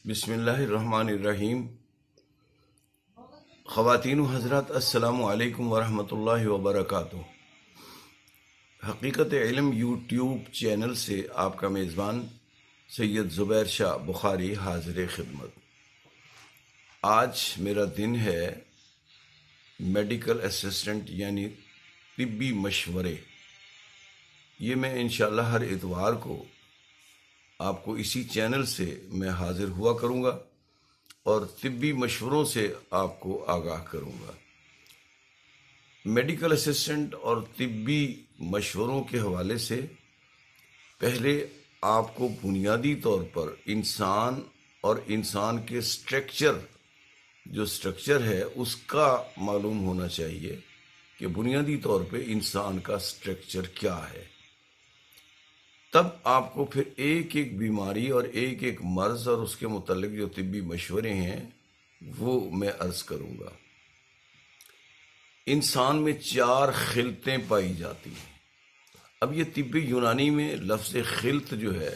بسم اللہ الرحمن الرحیم۔ خواتین و حضرات، السلام علیکم ورحمۃ اللہ وبرکاتہ۔ حقیقت علم یوٹیوب چینل سے آپ کا میزبان سید زبیر شاہ بخاری حاضر خدمت۔ آج میرا دن ہے میڈیکل اسسٹنٹ یعنی طبی مشورے۔ یہ میں انشاءاللہ ہر اتوار کو آپ کو اسی چینل سے میں حاضر ہوا کروں گا اور طبی مشوروں سے آپ کو آگاہ کروں گا۔ میڈیکل اسسٹنٹ اور طبی مشوروں کے حوالے سے پہلے آپ کو بنیادی طور پر انسان اور انسان کے جو سٹرکچر ہے اس کا معلوم ہونا چاہیے کہ بنیادی طور پہ انسان کا سٹرکچر کیا ہے۔ تب آپ کو پھر ایک ایک بیماری اور ایک ایک مرض اور اس کے متعلق جو طبی مشورے ہیں وہ میں عرض کروں گا۔ انسان میں 4 خلطیں پائی جاتی ہیں۔ اب یہ طب یونانی میں لفظ خلط جو ہے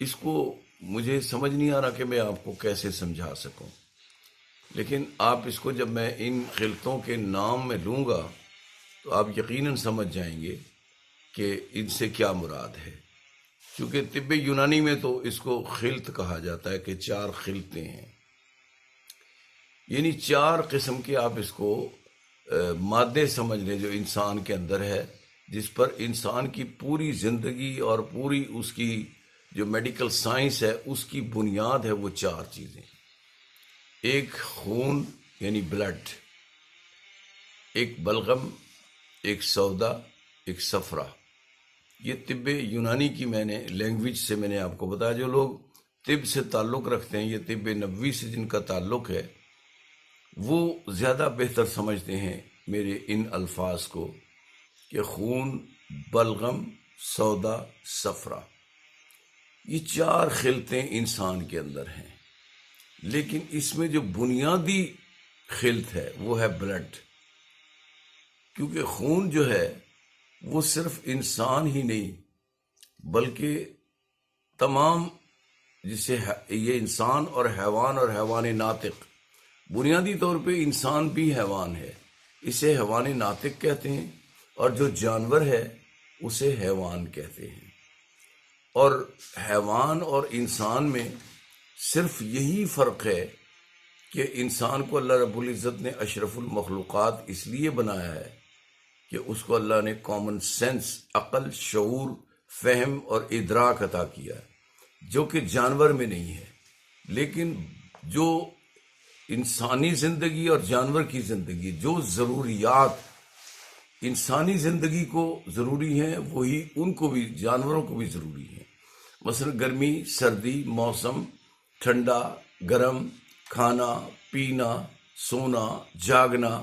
اس کو مجھے سمجھ نہیں آ رہا کہ میں آپ کو کیسے سمجھا سکوں، لیکن آپ اس کو جب میں ان خلطوں کے نام میں لوں گا تو آپ یقیناً سمجھ جائیں گے کہ ان سے کیا مراد ہے، کیونکہ طب یونانی میں تو اس کو خلط کہا جاتا ہے کہ 4 خلطیں ہیں، یعنی 4 قسم کے آپ اس کو مادے سمجھ لیں جو انسان کے اندر ہے، جس پر انسان کی پوری زندگی اور پوری اس کی جو میڈیکل سائنس ہے اس کی بنیاد ہے وہ 4 چیزیں۔ ایک خون یعنی بلڈ، ایک بلغم، ایک سودا، ایک صفرا۔ یہ طب یونانی کی میں نے لینگویج سے میں نے آپ کو بتایا۔ جو لوگ طب سے تعلق رکھتے ہیں، یہ طب نبوی سے جن کا تعلق ہے، وہ زیادہ بہتر سمجھتے ہیں میرے ان الفاظ کو کہ خون، بلغم، سودا، صفرا، یہ 4 خلطیں انسان کے اندر ہیں، لیکن اس میں جو بنیادی خلط ہے وہ ہے بلڈ، کیونکہ خون جو ہے وہ صرف انسان ہی نہیں بلکہ تمام، جسے یہ انسان اور حیوان ناطق، بنیادی طور پہ انسان بھی حیوان ہے، اسے حیوان ناطق کہتے ہیں، اور جو جانور ہے اسے حیوان کہتے ہیں۔ اور حیوان اور انسان میں صرف یہی فرق ہے کہ انسان کو اللہ رب العزت نے اشرف المخلوقات اس لیے بنایا ہے کہ اس کو اللہ نے کامن سینس، عقل، شعور، فہم اور ادراک عطا کیا ہے، جو کہ جانور میں نہیں ہے۔ لیکن جو انسانی زندگی اور جانور کی زندگی، جو ضروریات انسانی زندگی کو ضروری ہیں وہی ان کو بھی، جانوروں کو بھی ضروری ہیں۔ مثلا گرمی، سردی، موسم، ٹھنڈا، گرم، کھانا، پینا، سونا، جاگنا،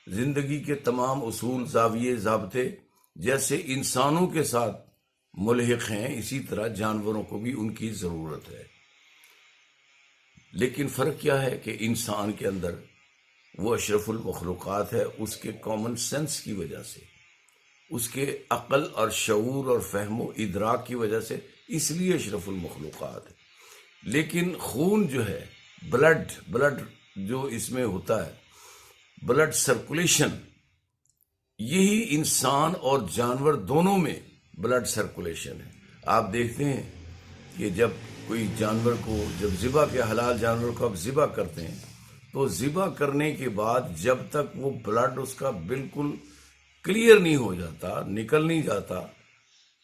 زندگی کے تمام اصول، زاویے، ضابطے جیسے انسانوں کے ساتھ ملحق ہیں، اسی طرح جانوروں کو بھی ان کی ضرورت ہے۔ لیکن فرق کیا ہے کہ انسان کے اندر وہ اشرف المخلوقات ہے، اس کے کامن سینس کی وجہ سے، اس کے عقل اور شعور اور فہم و ادراک کی وجہ سے، اس لیے اشرف المخلوقات ہے۔ لیکن خون جو ہے، بلڈ جو اس میں ہوتا ہے، بلڈ سرکولیشن، یہی انسان اور جانور دونوں میں بلڈ سرکولیشن ہے۔ آپ دیکھتے ہیں کہ جب کوئی جانور کو، جب ذبح کے حلال جانور کو آپ ذبح کرتے ہیں تو ذبح کرنے کے بعد جب تک وہ بلڈ اس کا بالکل کلیئر نہیں ہو جاتا، نکل نہیں جاتا،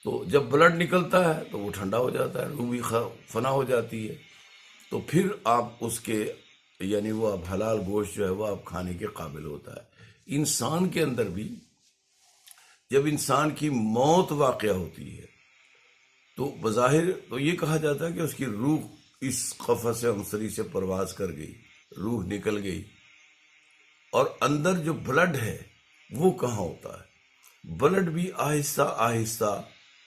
تو جب بلڈ نکلتا ہے تو وہ ٹھنڈا ہو جاتا ہے، روح بھی فنا ہو جاتی ہے، تو پھر آپ اس کے یعنی وہ اب حلال گوشت جو ہے وہ آپ کھانے کے قابل ہوتا ہے۔ انسان کے اندر بھی جب انسان کی موت واقع ہوتی ہے تو بظاہر تو یہ کہا جاتا ہے کہ اس کی روح اس قفس عنصری سے پرواز کر گئی، روح نکل گئی، اور اندر جو بلڈ ہے وہ کہاں ہوتا ہے؟ بلڈ بھی آہستہ آہستہ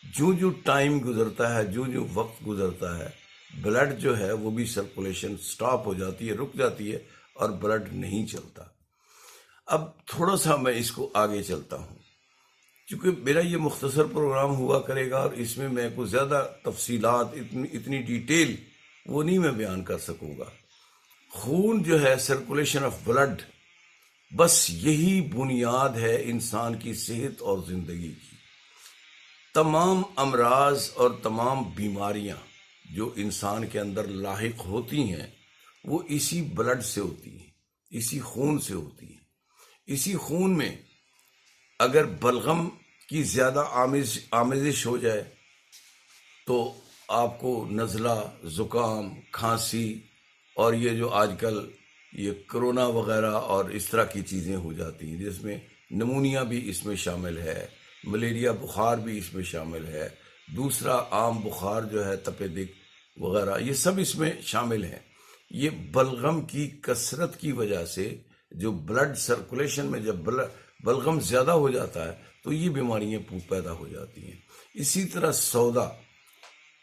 جو ٹائم گزرتا ہے، جو وقت گزرتا ہے، بلڈ جو ہے وہ بھی سرکولیشن سٹاپ ہو جاتی ہے، رک جاتی ہے، اور بلڈ نہیں چلتا۔ اب تھوڑا سا میں اس کو آگے چلتا ہوں، چونکہ میرا یہ مختصر پروگرام ہوا کرے گا اور اس میں میں کو زیادہ تفصیلات، اتنی ڈیٹیل وہ نہیں میں بیان کر سکوں گا۔ خون جو ہے، سرکولیشن آف بلڈ، بس یہی بنیاد ہے انسان کی صحت اور زندگی کی۔ تمام امراض اور تمام بیماریاں جو انسان کے اندر لاحق ہوتی ہیں وہ اسی بلڈ سے ہوتی ہیں، اسی خون سے ہوتی ہیں۔ اسی خون میں اگر بلغم کی زیادہ آمیزش ہو جائے تو آپ کو نزلہ، زکام، کھانسی اور یہ جو آج کل یہ کرونا وغیرہ اور اس طرح کی چیزیں ہو جاتی ہیں، جس میں نمونیا بھی اس میں شامل ہے، ملیریا بخار بھی اس میں شامل ہے، دوسرا عام بخار جو ہے تپیدق وغیرہ، یہ سب اس میں شامل ہیں۔ یہ بلغم کی کثرت کی وجہ سے، جو بلڈ سرکولیشن میں جب بلغم زیادہ ہو جاتا ہے تو یہ بیماریاں پیدا ہو جاتی ہیں۔ اسی طرح سودا،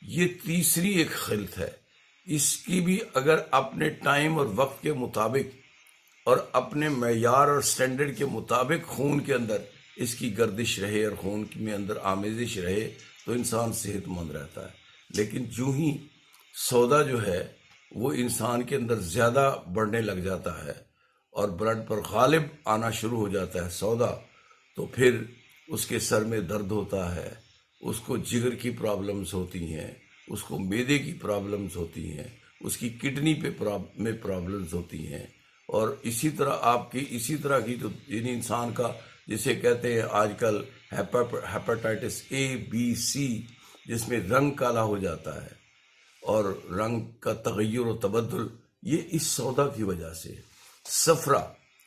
یہ تیسری ایک خلط ہے، اس کی بھی اگر اپنے ٹائم اور وقت کے مطابق اور اپنے معیار اور سٹینڈرڈ کے مطابق خون کے اندر اس کی گردش رہے اور خون میں اندر آمیزش رہے تو انسان صحت مند رہتا ہے۔ لیکن جو ہی سودا جو ہے وہ انسان کے اندر زیادہ بڑھنے لگ جاتا ہے اور بلڈ پر غالب آنا شروع ہو جاتا ہے سودا، تو پھر اس کے سر میں درد ہوتا ہے، اس کو جگر کی پرابلمز ہوتی ہیں، اس کو معدے کی پرابلمز ہوتی ہیں، اس کی کڈنی میں پرابلمز ہوتی ہیں، اور اسی طرح کی جو یعنی انسان کا جسے کہتے ہیں آج کل ہیپاٹائٹس اے بی سی، جس میں رنگ کالا ہو جاتا ہے اور رنگ کا تغیر و تبدل، یہ اس سودا کی وجہ سے۔ صفرا،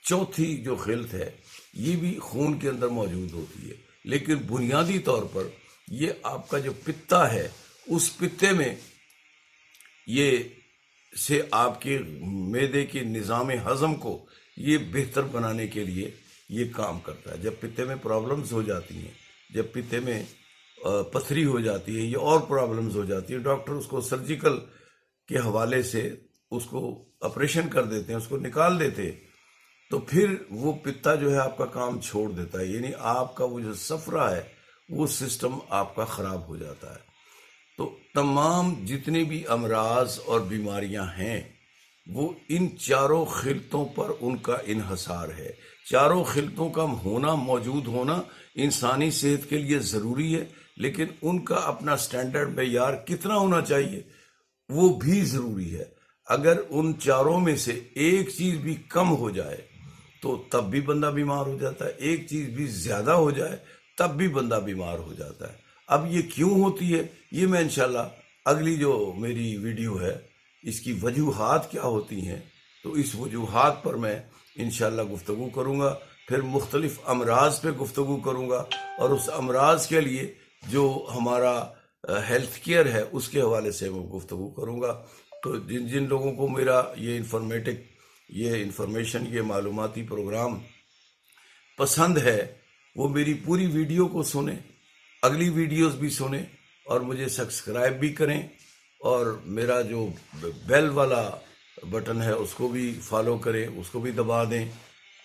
چوتھی جو خلط ہے، یہ بھی خون کے اندر موجود ہوتی ہے، لیکن بنیادی طور پر یہ آپ کا جو پتا ہے، اس پتے میں یہ سے آپ کے معدے کے نظام ہضم کو یہ بہتر بنانے کے لیے یہ کام کرتا ہے۔ جب پتے میں پرابلمز ہو جاتی ہیں، جب پتے میں پتھری ہو جاتی ہے یا اور پرابلمز ہو جاتی ہیں، ڈاکٹر اس کو سرجیکل کے حوالے سے اس کو آپریشن کر دیتے ہیں، اس کو نکال دیتے ہیں، تو پھر وہ پتا جو ہے آپ کا کام چھوڑ دیتا ہے، یعنی آپ کا وہ جو صفرا ہے وہ سسٹم آپ کا خراب ہو جاتا ہے۔ تو تمام جتنے بھی امراض اور بیماریاں ہیں وہ ان چاروں خلطوں پر ان کا انحصار ہے۔ چاروں خلطوں کا ہونا، موجود ہونا انسانی صحت کے لیے ضروری ہے، لیکن ان کا اپنا سٹینڈرڈ معیار کتنا ہونا چاہیے وہ بھی ضروری ہے۔ اگر ان چاروں میں سے ایک چیز بھی کم ہو جائے تو تب بھی بندہ بیمار ہو جاتا ہے، ایک چیز بھی زیادہ ہو جائے تب بھی بندہ بیمار ہو جاتا ہے۔ اب یہ کیوں ہوتی ہے، یہ میں انشاءاللہ اگلی جو میری ویڈیو ہے اس کی وجوہات کیا ہوتی ہیں، تو اس وجوہات پر میں انشاءاللہ گفتگو کروں گا، پھر مختلف امراض پہ گفتگو کروں گا، اور اس امراض کے لیے جو ہمارا ہیلتھ کیئر ہے اس کے حوالے سے میں گفتگو کروں گا۔ تو جن لوگوں کو میرا یہ انفارمیشن، یہ معلوماتی پروگرام پسند ہے وہ میری پوری ویڈیو کو سنیں، اگلی ویڈیوز بھی سنیں، اور مجھے سبسکرائب بھی کریں، اور میرا جو بیل والا بٹن ہے اس کو بھی فالو کریں، اس کو بھی دبا دیں،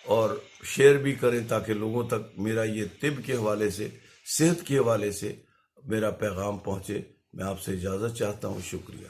اور شیئر بھی کریں تاکہ لوگوں تک میرا یہ طب کے حوالے سے، صحت کے حوالے سے میرا پیغام پہنچے۔ میں آپ سے اجازت چاہتا ہوں، شکریہ۔